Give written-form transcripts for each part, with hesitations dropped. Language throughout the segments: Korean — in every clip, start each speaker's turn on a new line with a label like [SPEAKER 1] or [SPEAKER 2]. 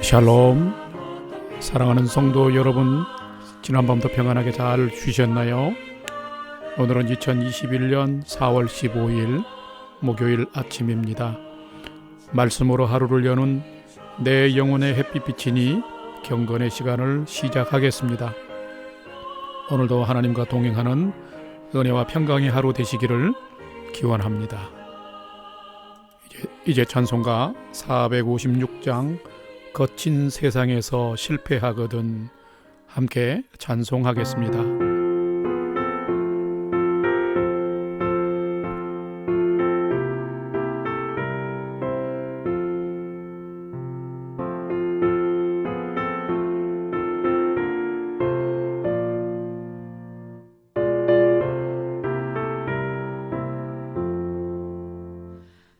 [SPEAKER 1] 샬롬. 사랑하는 성도 여러분, 지난밤도 평안하게 잘 쉬셨나요? 오늘은 2021년 4월 15일 목요일 아침입니다. 말씀으로 하루를 여는 내 영혼의 햇빛비치니 경건의 시간을 시작하겠습니다. 오늘도 하나님과 동행하는 은혜와 평강의 하루 되시기를 기원합니다. 이제 찬송가 456장 거친 세상에서 실패하거든 함께 찬송하겠습니다.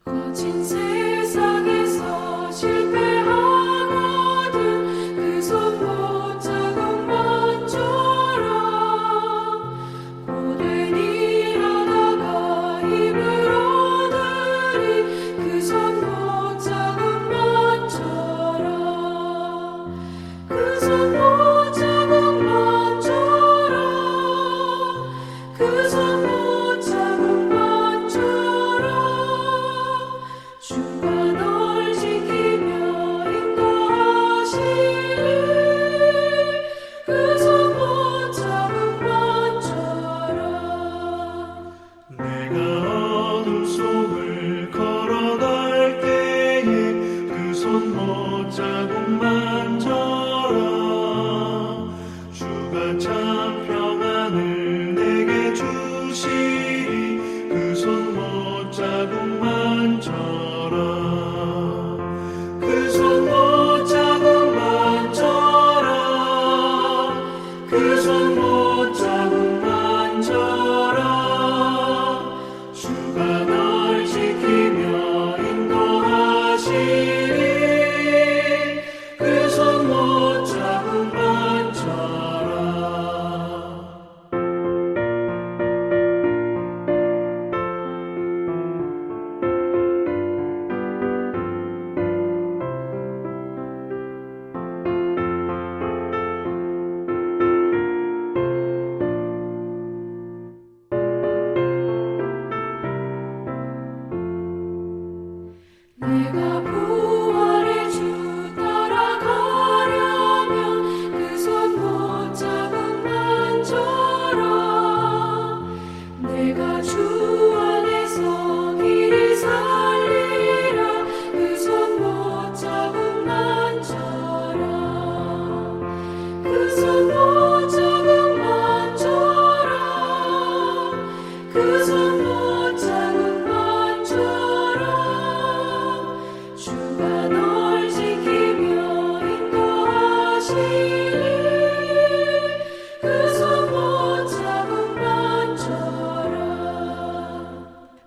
[SPEAKER 2] 거친 세상에서 실패하거든 그 손 못 잡은 것처럼 고된 일하다가 힘을 얻으리 그 손 못 잡은 것처럼 그 손 못 잡은 것처럼 그 손 못 잡은 것처럼 주가 널 지키며 인도하시리 그 손 못 잡은 것처럼
[SPEAKER 3] 내가 어둠 속을 걸어갈 때에 그 손 못 자국만처럼 주가 참 평안을 내게 주시리 그 손 못 자국만처럼 그 손 못 자국만처럼 그 손 못 자국만처럼 주가 널 지키며 인도하시리 그 손 못 자국만처럼
[SPEAKER 2] 내가 부활의 주 따라가려면 그 손 못 잡은 만처럼 내가 주 안에서 길이 살리라 그 손 못 잡은 만처럼 그 손 못 잡은 만처럼 그 손 못 잡은 만처럼 주가 널 지키며 인도하시리 그 손 못 잡은 만처럼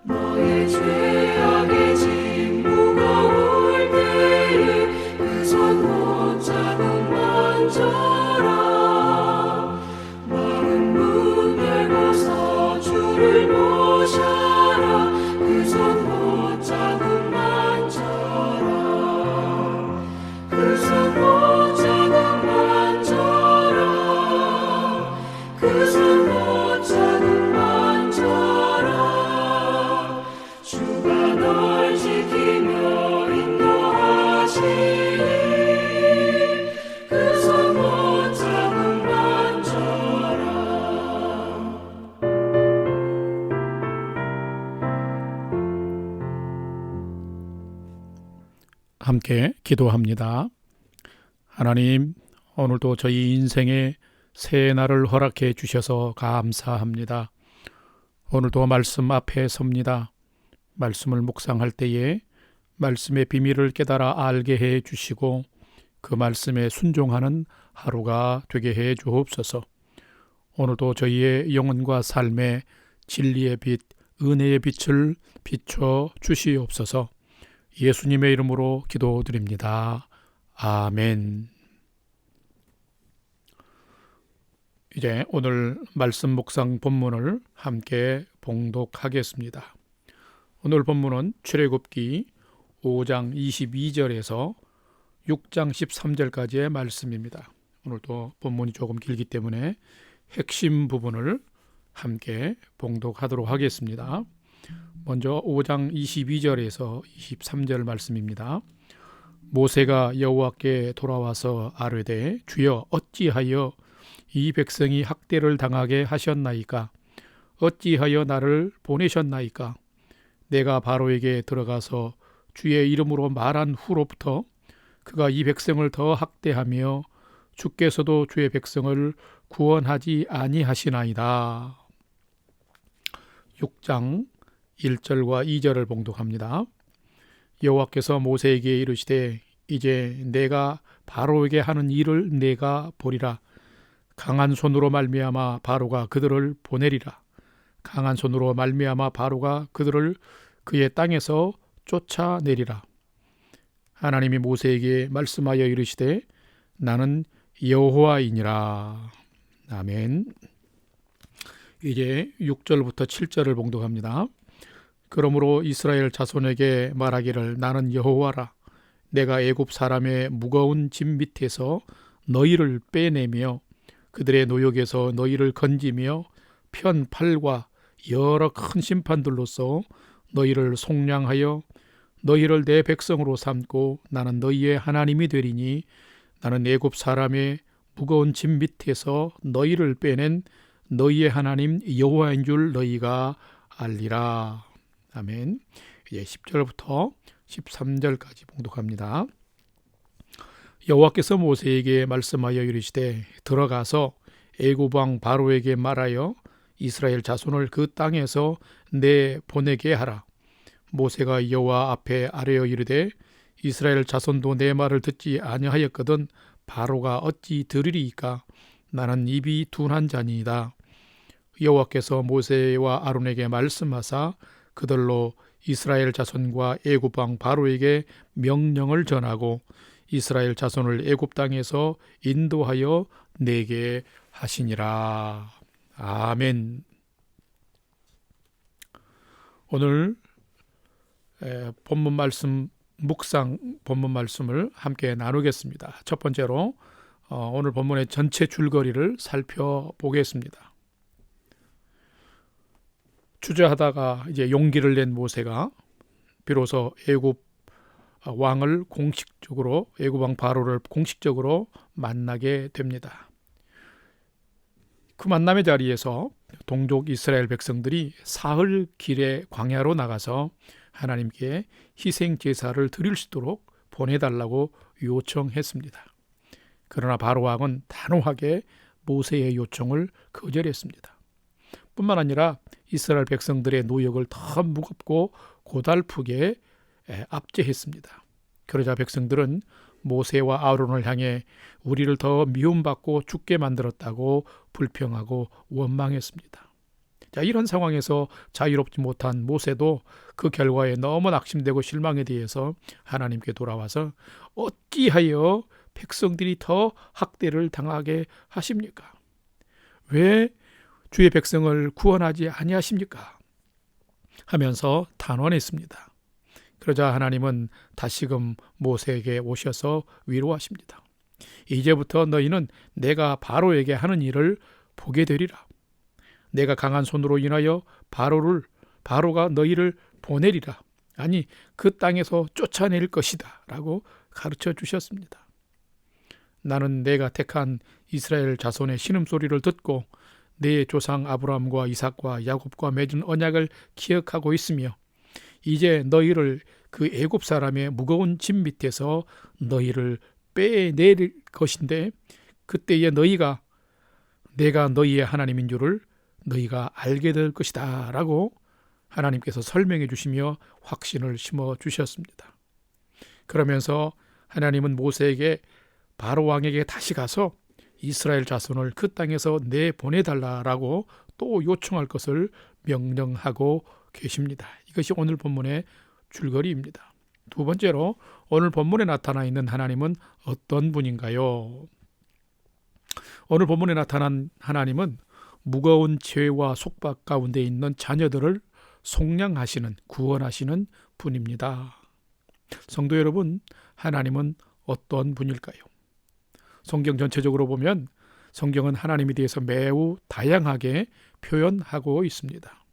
[SPEAKER 2] 너의 죄악의 짐 무거울 때에 그 손 못 잡은 만처럼 마른 문 열고서 주를 모셔라 그 손 못 잡은 만처럼 그 손 못 잡은 만처럼 그 손 못 잡은 만처럼 주가 널 지키며 인도하시리 그 손 못 잡은 만처럼
[SPEAKER 1] 함께 기도합니다. 하나님, 오늘도 저희 인생에 새 날을 허락해 주셔서 감사합니다. 오늘도 말씀 앞에 섭니다. 말씀을 묵상할 때에 말씀의 비밀을 깨달아 알게 해 주시고 그 말씀에 순종하는 하루가 되게 해 주옵소서. 오늘도 저희의 영혼과 삶에 진리의 빛, 은혜의 빛을 비춰 주시옵소서. 예수님의 이름으로 기도드립니다. 아멘. 이제 오늘 말씀 묵상 본문을 함께 봉독하겠습니다. 오늘 본문은 출애굽기 5장 22절에서 6장 13절까지의 말씀입니다. 오늘도 본문이 조금 길기 때문에 핵심 부분을 함께 봉독하도록 하겠습니다. 먼저 5장 22절에서 23절 말씀입니다. 모세가 여호와께 돌아와서 아뢰되 주여 어찌하여 이 백성이 학대를 당하게 하셨나이까? 어찌하여 나를 보내셨나이까? 내가 바로에게 들어가서 주의 이름으로 말한 후로부터 그가 이 백성을 더 학대하며 주께서도 주의 백성을 구원하지 아니하시나이다. 6장 1절과 2절을 봉독합니다. 여호와께서 모세에게 이르시되 이제 내가 바로에게 하는 일을 내가 보리라. 강한 손으로 말미암아 바로가 그들을 보내리라. 강한 손으로 말미암아 바로가 그들을 그의 땅에서 쫓아내리라. 하나님이 모세에게 말씀하여 이르시되 나는 여호와이니라. 아멘. 이제 6절부터 7절을 봉독합니다. 그러므로 이스라엘 자손에게 말하기를 나는 여호와라. 내가 애굽 사람의 무거운 짐 밑에서 너희를 빼내며 그들의 노역에서 너희를 건지며 편 팔과 여러 큰 심판들로서 너희를 속량하여 너희를 내 백성으로 삼고 나는 너희의 하나님이 되리니 나는 애굽 사람의 무거운 짐 밑에서 너희를 빼낸 너희의 하나님 여호와인 줄 너희가 알리라. 아멘. 이제 10절부터 13절까지 봉독합니다. 여호와께서 모세에게 말씀하여 이르시되 들어가서 애굽 왕 바로에게 말하여 이스라엘 자손을 그 땅에서 내보내게 하라. 모세가 여호와 앞에 아뢰어 이르되 이스라엘 자손도 내 말을 듣지 아니하였거든 바로가 어찌 들으리이까? 나는 입이 둔한 자니이다. 여호와께서 모세와 아론에게 말씀하사 그들로 이스라엘 자손과 애굽 왕 바로에게 명령을 전하고 이스라엘 자손을 애굽 땅에서 인도하여 내게 하시니라. 아멘. 오늘 본문 말씀 묵상 본문 말씀을 함께 나누겠습니다. 첫 번째로 오늘 본문의 전체 줄거리를 살펴보겠습니다. 주저하다가 이제 용기를 낸 모세가 비로소 애굽 왕을 공식적으로 애굽 왕 바로를 공식적으로 만나게 됩니다. 그 만남의 자리에서 동족 이스라엘 백성들이 사흘 길의 광야로 나가서 하나님께 희생 제사를 드릴 수 있도록 보내달라고 요청했습니다. 그러나 바로 왕은 단호하게 모세의 요청을 거절했습니다. 뿐만 아니라 이스라엘 백성들의 노역을 더 무겁고 고달프게 압제했습니다. 그러자 백성들은 모세와 아론을 향해 우리를 더 미움받고 죽게 만들었다고 불평하고 원망했습니다. 자, 이런 상황에서 자유롭지 못한 모세도 그 결과에 너무 낙심되고 실망에 대해서 하나님께 돌아와서 어찌하여 백성들이 더 학대를 당하게 하십니까? 왜 주의 백성을 구원하지 아니하십니까? 하면서 탄원했습니다. 그러자 하나님은 다시금 모세에게 오셔서 위로하십니다. 이제부터 너희는 내가 바로에게 하는 일을 보게 되리라. 내가 강한 손으로 인하여 바로가 너희를 보내리라. 아니 그 땅에서 쫓아낼 것이다 라고 가르쳐 주셨습니다. 나는 내가 택한 이스라엘 자손의 신음소리를 듣고 내 조상 아브라함과 이삭과 야곱과 맺은 언약을 기억하고 있으며 이제 너희를 그 애굽 사람의 무거운 짐 밑에서 너희를 빼낼 것인데 그때에 너희가 내가 너희의 하나님인 줄을 너희가 알게 될 것이다 라고 하나님께서 설명해 주시며 확신을 심어 주셨습니다. 그러면서 하나님은 모세에게 바로 왕에게 다시 가서 이스라엘 자손을 그 땅에서 내보내달라라고 또 요청할 것을 명령하고 계십니다. 이것이 오늘 본문의 줄거리입니다. 두 번째로 오늘 본문에 나타나 있는 하나님은 어떤 분인가요? 오늘 본문에 나타난 하나님은 무거운 죄와 속박 가운데 있는 자녀들을 속량하시는 구원하시는 분입니다. 성도 여러분, 하나님은 어떤 분일까요? 성경 전체적으로 보면 성경은 하나님에 대해서 매우 다양하게 표현하고 있습니다.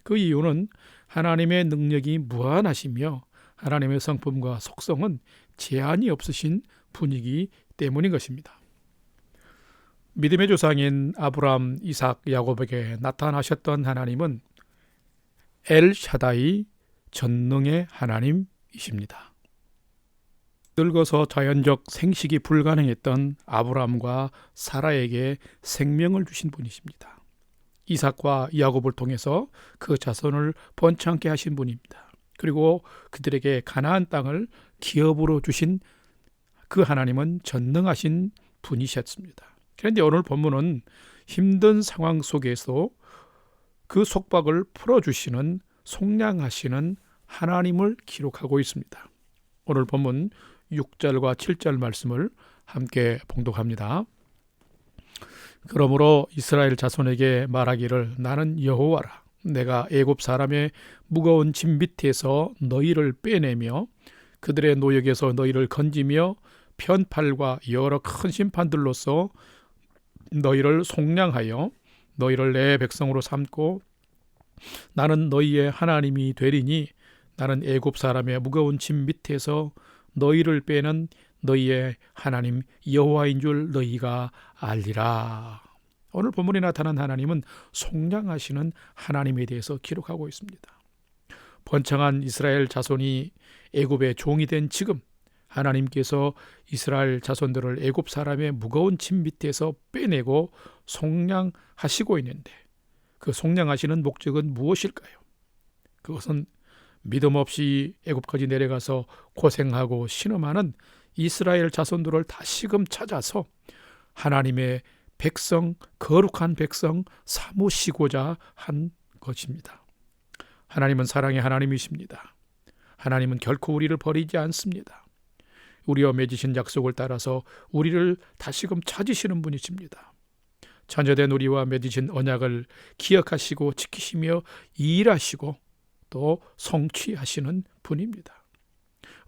[SPEAKER 1] 그 이유는 하나님의 능력이 무한하시며 하나님의 성품과 속성은 제한이 없으신 분이기 때문인 것입니다. 믿음의 조상인 아브라함, 이삭, 야곱에게 나타나셨던 하나님은 엘샤다이, 전능의 하나님이십니다. 늙어서 자연적 생식이 불가능했던 아브라함과 사라에게 생명을 주신 분이십니다. 이삭과 야곱을 통해서 그 자손을 번창케 하신 분입니다. 그리고 그들에게 가나안 땅을 기업으로 주신 그 하나님은 전능하신 분이셨습니다. 그런데 오늘 본문은 힘든 상황 속에서 그 속박을 풀어주시는 속량하시는 하나님을 기록하고 있습니다. 오늘 본문 6절과 7절 말씀을 함께 봉독합니다. 그러므로 이스라엘 자손에게 말하기를 나는 여호와라. 내가 애굽 사람의 무거운 짐 밑에서 너희를 빼내며 그들의 노역에서 너희를 건지며 편팔과 여러 큰 심판들로서 너희를 속량하여 너희를 내 백성으로 삼고 나는 너희의 하나님이 되리니 나는 애굽 사람의 무거운 짐 밑에서 너희를 빼는 너희의 하나님 여호와인 줄 너희가 알리라. 오늘 본문에 나타난 하나님은 속량하시는 하나님에 대해서 기록하고 있습니다. 번창한 이스라엘 자손이 애굽의 종이 된 지금 하나님께서 이스라엘 자손들을 애굽 사람의 무거운 짐 밑에서 빼내고 속량하시고 있는데 그 속량하시는 목적은 무엇일까요? 그것은 믿음 없이 애굽까지 내려가서 고생하고 신음하는 이스라엘 자손들을 다시금 찾아서 하나님의 백성, 거룩한 백성 삼으시고자 한 것입니다. 하나님은 사랑의 하나님이십니다. 하나님은 결코 우리를 버리지 않습니다. 우리와 맺으신 약속을 따라서 우리를 다시금 찾으시는 분이십니다. 자녀된 우리와 맺으신 언약을 기억하시고 지키시며 일하시고 또 성취하시는 분입니다.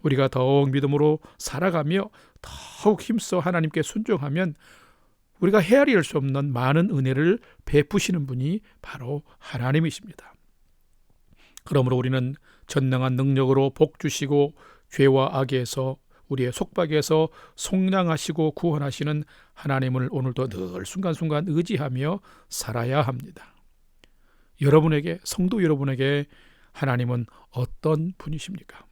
[SPEAKER 1] 우리가 더욱 믿음으로 살아가며 더욱 힘써 하나님께 순종하면 우리가 헤아릴 수 없는 많은 은혜를 베푸시는 분이 바로 하나님이십니다. 그러므로 우리는 전능한 능력으로 복 주시고 죄와 악에서 우리의 속박에서 속량하시고 구원하시는 하나님을 오늘도 늘 순간순간 의지하며 살아야 합니다. 여러분에게, 성도 여러분에게 하나님은 어떤 분이십니까?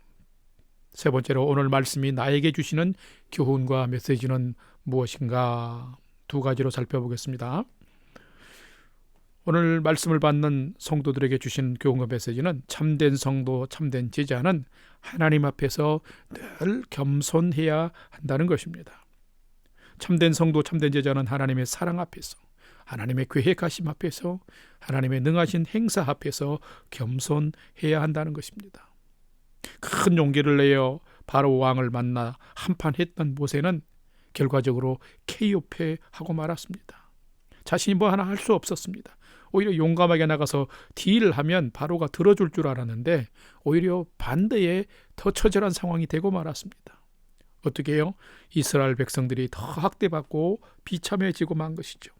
[SPEAKER 1] 세 번째로 오늘 말씀이 나에게 주시는 교훈과 메시지는 무엇인가? 두 가지로 살펴보겠습니다. 오늘 말씀을 받는 성도들에게 주신 교훈과 메시지는 참된 성도, 참된 제자는 하나님 앞에서 늘 겸손해야 한다는 것입니다. 참된 성도, 참된 제자는 하나님의 사랑 앞에서, 하나님의 계획하심 앞에서, 하나님의 능하신 행사 앞에서 겸손해야 한다는 것입니다. 큰 용기를 내어 바로 왕을 만나 한판 했던 모세는 결과적으로 KO패하고 말았습니다. 자신이 뭐 하나 할 수 없었습니다. 오히려 용감하게 나가서 딜을 하면 바로가 들어줄 줄 알았는데 오히려 반대에 더 처절한 상황이 되고 말았습니다. 어떻게 해요? 이스라엘 백성들이 더 학대받고 비참해지고 만 것이죠.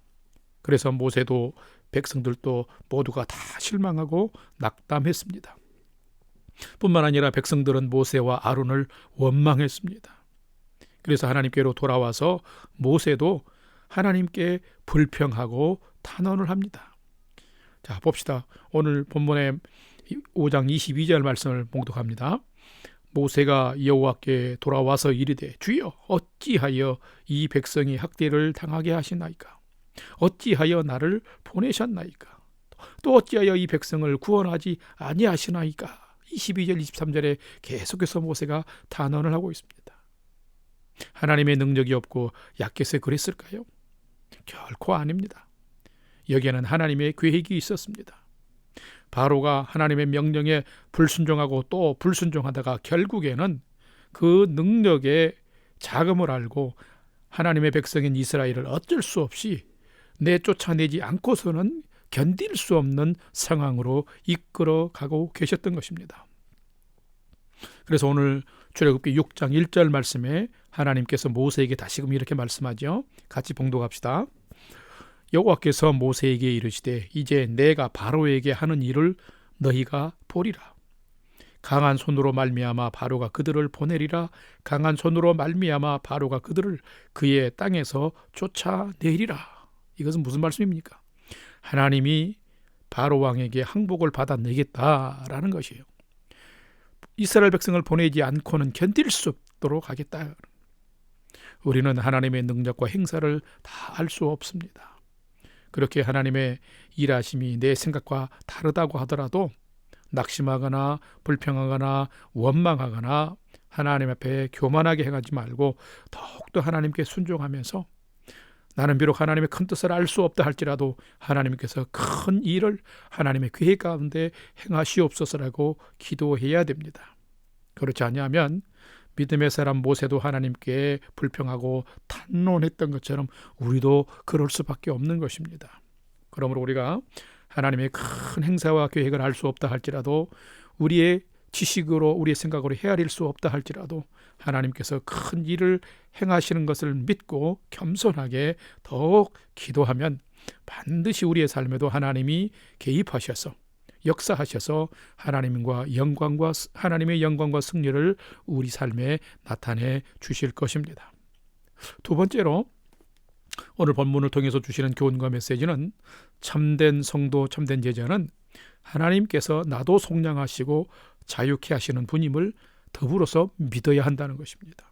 [SPEAKER 1] 그래서 모세도 백성들도 모두가 다 실망하고 낙담했습니다. 뿐만 아니라 백성들은 모세와 아론을 원망했습니다. 그래서 하나님께로 돌아와서 모세도 하나님께 불평하고 탄원을 합니다. 자, 봅시다. 오늘 본문의 5장 22절 말씀을 봉독합니다. 모세가 여호와께 돌아와서 이르되 주여 어찌하여 이 백성이 학대를 당하게 하시나이까? 어찌하여 나를 보내셨나이까? 또 어찌하여 이 백성을 구원하지 아니하시나이까? 22절 23절에 계속해서 모세가 탄원을 하고 있습니다. 하나님의 능력이 없고 약해서 그랬을까요? 결코 아닙니다. 여기에는 하나님의 계획이 있었습니다. 바로가 하나님의 명령에 불순종하고 또 불순종하다가 결국에는 그 능력의 자금을 알고 하나님의 백성인 이스라엘을 어쩔 수 없이 내쫓아내지 않고서는 견딜 수 없는 상황으로 이끌어가고 계셨던 것입니다. 그래서 오늘 출애굽기 6장 1절 말씀에 하나님께서 모세에게 다시금 이렇게 말씀하죠. 같이 봉독합시다. 여호와께서 모세에게 이르시되 이제 내가 바로에게 하는 일을 너희가 보리라. 강한 손으로 말미암아 바로가 그들을 보내리라. 강한 손으로 말미암아 바로가 그들을 그의 땅에서 쫓아내리라. 이것은 무슨 말씀입니까? 하나님이 바로 왕에게 항복을 받아내겠다라는 것이에요. 이스라엘 백성을 보내지 않고는 견딜 수 없도록 하겠다. 우리는 하나님의 능력과 행사를 다 알 수 없습니다. 그렇게 하나님의 일하심이 내 생각과 다르다고 하더라도 낙심하거나 불평하거나 원망하거나 하나님 앞에 교만하게 행하지 말고 더욱더 하나님께 순종하면서 나는 비록 하나님의 큰 뜻을 알 수 없다 할지라도 하나님께서 큰 일을 하나님의 계획 가운데 행하시옵소서라고 기도해야 됩니다. 그렇지 않으면 믿음의 사람 모세도 하나님께 불평하고 탄론했던 것처럼 우리도 그럴 수밖에 없는 것입니다. 그러므로 우리가 하나님의 큰 행사와 계획을 알 수 없다 할지라도 우리의 지식으로 우리의 생각으로 헤아릴 수 없다 할지라도 하나님께서 큰 일을 행하시는 것을 믿고 겸손하게 더욱 기도하면 반드시 우리의 삶에도 하나님이 개입하셔서 역사하셔서 하나님의 영광과 승리를 우리 삶에 나타내 주실 것입니다. 두 번째로 오늘 본문을 통해서 주시는 교훈과 메시지는 참된 성도, 참된 제자는 하나님께서 나도 속량하시고 자유케 하시는 분임을 더불어서 믿어야 한다는 것입니다.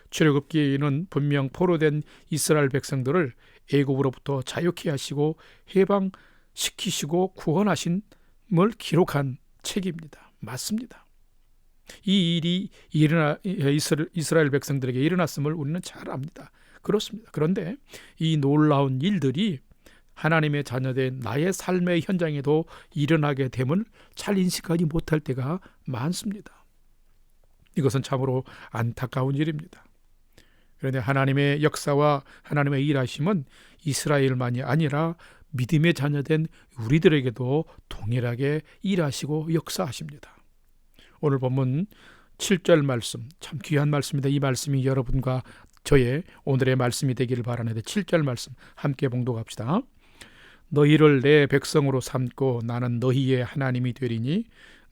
[SPEAKER 1] 출애굽기는 분명 포로된 이스라엘 백성들을 애굽으로부터 자유케 하시고 해방시키시고 구원하신 을 기록한 책입니다. 맞습니다. 이 일이 이스라엘 백성들에게 일어났음을 우리는 잘 압니다. 그렇습니다. 그런데 이 놀라운 일들이 하나님의 자녀된 나의 삶의 현장에도 일어나게 됨을 잘 인식하지 못할 때가 많습니다. 이것은 참으로 안타까운 일입니다. 그런데 하나님의 역사와 하나님의 일하심은 이스라엘만이 아니라 믿음의 자녀된 우리들에게도 동일하게 일하시고 역사하십니다. 오늘 본문 7절 말씀, 참 귀한 말씀입니다. 이 말씀이 여러분과 저의 오늘의 말씀이 되기를 바라는데 7절 말씀 함께 봉독합시다. 너희를 내 백성으로 삼고 나는 너희의 하나님이 되리니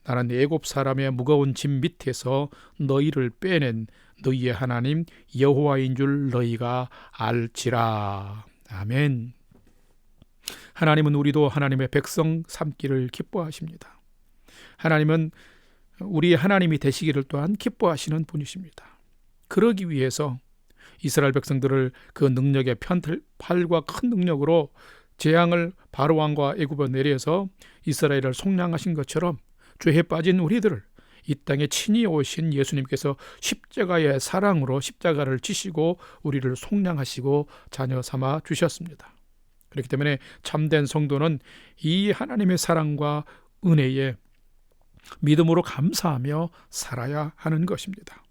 [SPEAKER 1] 나는 애굽 사람의 무거운 짐 밑에서 너희를 빼낸 너희의 하나님 여호와인 줄 너희가 알지라. 아멘. 하나님은 우리도 하나님의 백성 삼기를 기뻐하십니다. 하나님은 우리의 하나님이 되시기를 또한 기뻐하시는 분이십니다. 그러기 위해서 이스라엘 백성들을 그 능력의 팔과 큰 능력으로 재앙을 바로 왕과 애굽에 내려서 이스라엘을 속량하신 것처럼 죄에 빠진 우리들을 이 땅에 친히 오신 예수님께서 십자가의 사랑으로 십자가를 지시고 우리를 속량하시고 자녀 삼아 주셨습니다. 그렇기 때문에 참된 성도는 이 하나님의 사랑과 은혜에 믿음으로 감사하며 살아야 하는 것입니다.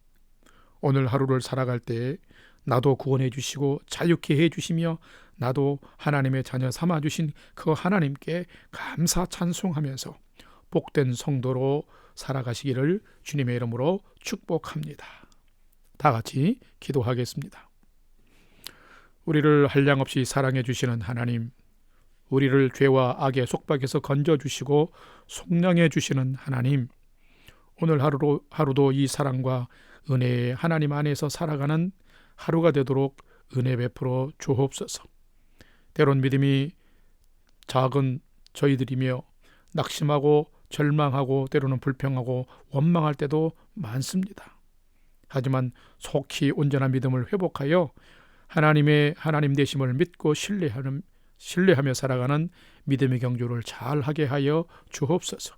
[SPEAKER 1] 오늘 하루를 살아갈 때 나도 구원해 주시고 자유케 해 주시며 나도 하나님의 자녀 삼아 주신 그 하나님께 감사 찬송하면서 복된 성도로 살아가시기를 주님의 이름으로 축복합니다. 다 같이 기도하겠습니다. 우리를 한량없이 사랑해 주시는 하나님, 우리를 죄와 악의 속박에서 건져주시고 속량해 주시는 하나님, 오늘 하루도 이 사랑과 은혜의 하나님 안에서 살아가는 하루가 되도록 은혜 베풀어 주옵소서. 때론 믿음이 작은 저희들이며 낙심하고 절망하고 때로는 불평하고 원망할 때도 많습니다. 하지만 속히 온전한 믿음을 회복하여 하나님의 하나님 되심을 믿고 신뢰하며 살아가는 믿음의 경주를 잘하게 하여 주옵소서.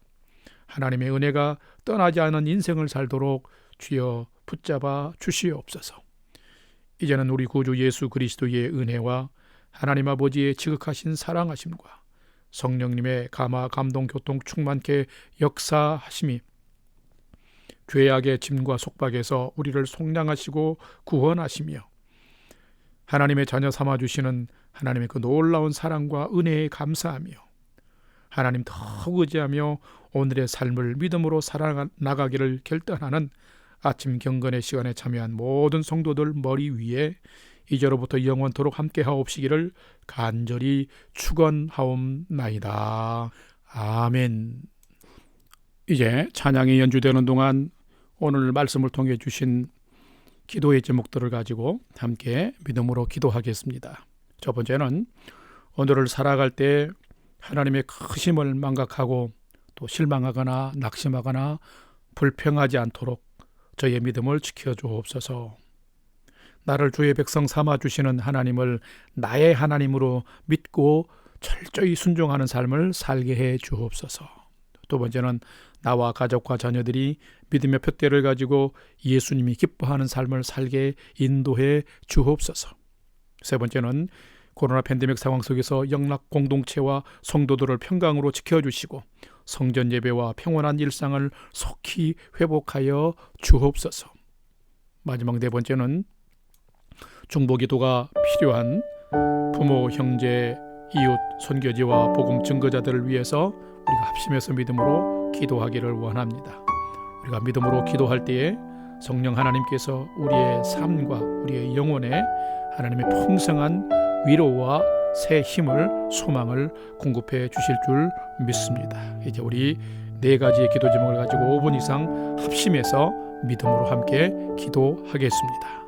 [SPEAKER 1] 하나님의 은혜가 떠나지 않은 인생을 살도록 주여 붙잡아 주시옵소서. 이제는 우리 구주 예수 그리스도의 은혜와 하나님 아버지의 지극하신 사랑하심과 성령님의 감화 감동 교통 충만케 역사하심이 죄악의 짐과 속박에서 우리를 속량하시고 구원하시며 하나님의 자녀 삼아 주시는 하나님의 그 놀라운 사랑과 은혜에 감사하며 하나님 더욱 의지하며 오늘의 삶을 믿음으로 살아나가기를 결단하는 아침 경건의 시간에 참여한 모든 성도들 머리 위에 이제로부터 영원토록 함께하옵시기를 간절히 축원하옵나이다. 아멘. 이제 찬양이 연주되는 동안 오늘 말씀을 통해 주신 기도의 제목들을 가지고 함께 믿음으로 기도하겠습니다. 첫 번째는 오늘을 살아갈 때 하나님의 크심을 망각하고 또 실망하거나 낙심하거나 불평하지 않도록 저의 믿음을 지켜주옵소서. 나를 주의 백성 삼아주시는 하나님을 나의 하나님으로 믿고 철저히 순종하는 삶을 살게 해 주옵소서. 두 번째는 나와 가족과 자녀들이 믿음의 푯대를 가지고 예수님이 기뻐하는 삶을 살게 인도해 주옵소서. 세 번째는 코로나 팬데믹 상황 속에서 영락 공동체와 성도들을 평강으로 지켜주시고 성전 예배와 평온한 일상을 속히 회복하여 주옵소서. 마지막 네 번째는 중보기도가 필요한 부모, 형제, 이웃, 선교지와 복음 증거자들을 위해서 우리가 합심해서 믿음으로 기도하기를 원합니다. 우리가 믿음으로 기도할 때에 성령 하나님께서 우리의 삶과 우리의 영혼에 하나님의 풍성한 위로와 새 힘을, 소망을 공급해 주실 줄 믿습니다. 이제 우리 네 가지의 기도 제목을 가지고 5분 이상 합심해서 믿음으로 함께 기도하겠습니다.